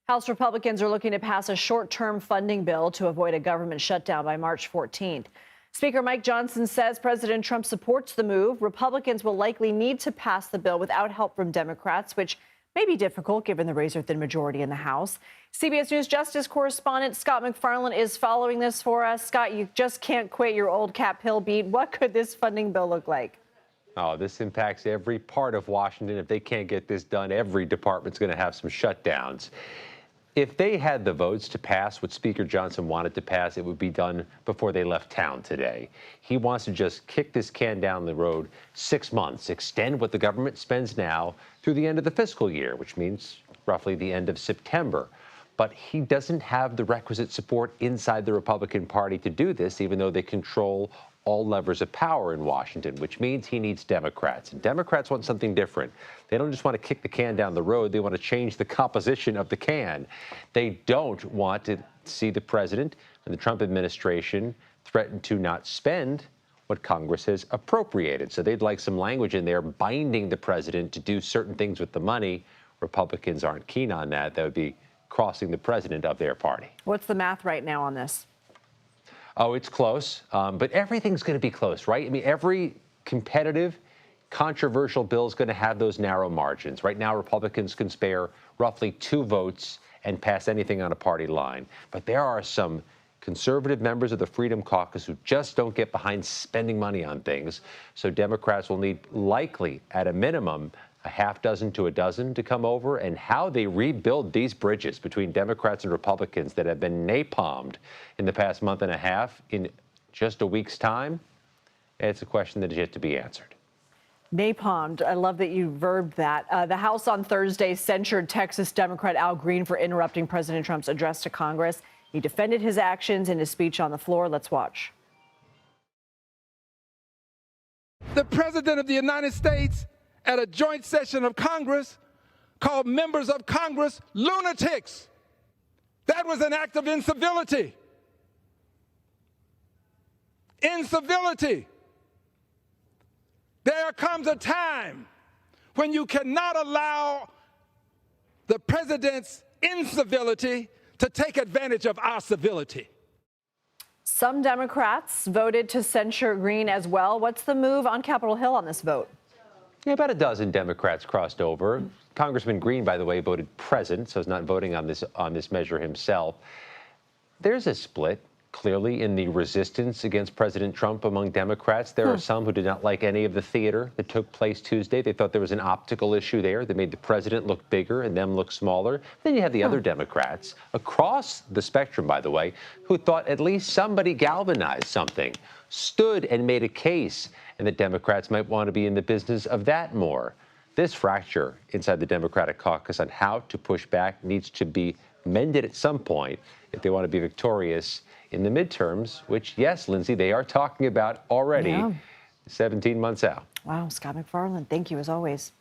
House Republicans are looking to pass a short-term funding bill to avoid a government shutdown by March 14th. Speaker Mike Johnson says President Trump supports the move. Republicans will likely need to pass the bill without help from Democrats, which may be difficult given the razor-thin majority in the House. CBS News Justice correspondent Scott MacFarlane is following this for us. Scott, you just can't quit your old Cap Hill beat. What could this funding bill look like? Oh, this impacts every part of Washington. If they can't get this done, every department's going to have some shutdowns. If they had the votes to pass what Speaker Johnson wanted to pass, it would be done before they left town today. He wants to just kick this can down the road 6 months, extend what the government spends now through the end of the fiscal year, which means roughly the end of September. But he doesn't have the requisite support inside the Republican Party to do this, even though they control all levers of power in Washington, which means he needs Democrats. And Democrats want something different. They don't just want to kick the can down the road. They want to change the composition of the can. They don't want to see the president and the Trump administration threaten to not spend what Congress has appropriated. So they'd like some language in there binding the president to do certain things with the money. Republicans aren't keen on that. That would be crossing the president of their party. What's the math right now on this? Oh, it's close, but everything's going to be close, right? I mean, every competitive, controversial bill is going to have those narrow margins. Right now, Republicans can spare roughly 2 votes and pass anything on a party line. But there are some conservative members of the Freedom Caucus who just don't get behind spending money on things. So Democrats will need, likely, at a minimum, a half dozen to a dozen to come over, and how they rebuild these bridges between Democrats and Republicans that have been napalmed in the past month and a half in just a week's time, it's a question that is yet to be answered. Napalmed. I love that you verbed that. The House on Thursday censured Texas Democrat Al Green for interrupting President Trump's address to Congress. He defended his actions in his speech on the floor. Let's watch. The President of the United States at a joint session of Congress called members of Congress lunatics. That was an act of incivility. Incivility. There comes a time when you cannot allow the president's incivility to take advantage of our civility. Some Democrats voted to censure Green as well. What's the move on Capitol Hill on this vote? Yeah, about a dozen Democrats crossed over. Congressman Green, by the way, voted present, so he's not voting on this measure himself. There's a split, clearly, in the resistance against President Trump among Democrats. There are some who did not like any of the theater that took place Tuesday. They thought there was an optical issue there that made the president look bigger and them look smaller. Then you have the other Democrats across the spectrum, by the way, who thought at least somebody galvanized something, stood and made a case, and the Democrats might want to be in the business of that more. This fracture inside the Democratic caucus on how to push back needs to be mended at some point if they want to be victorious in the midterms, which, yes, Lindsay, they are talking about already 17 months out. Wow, Scott MacFarlane, thank you as always.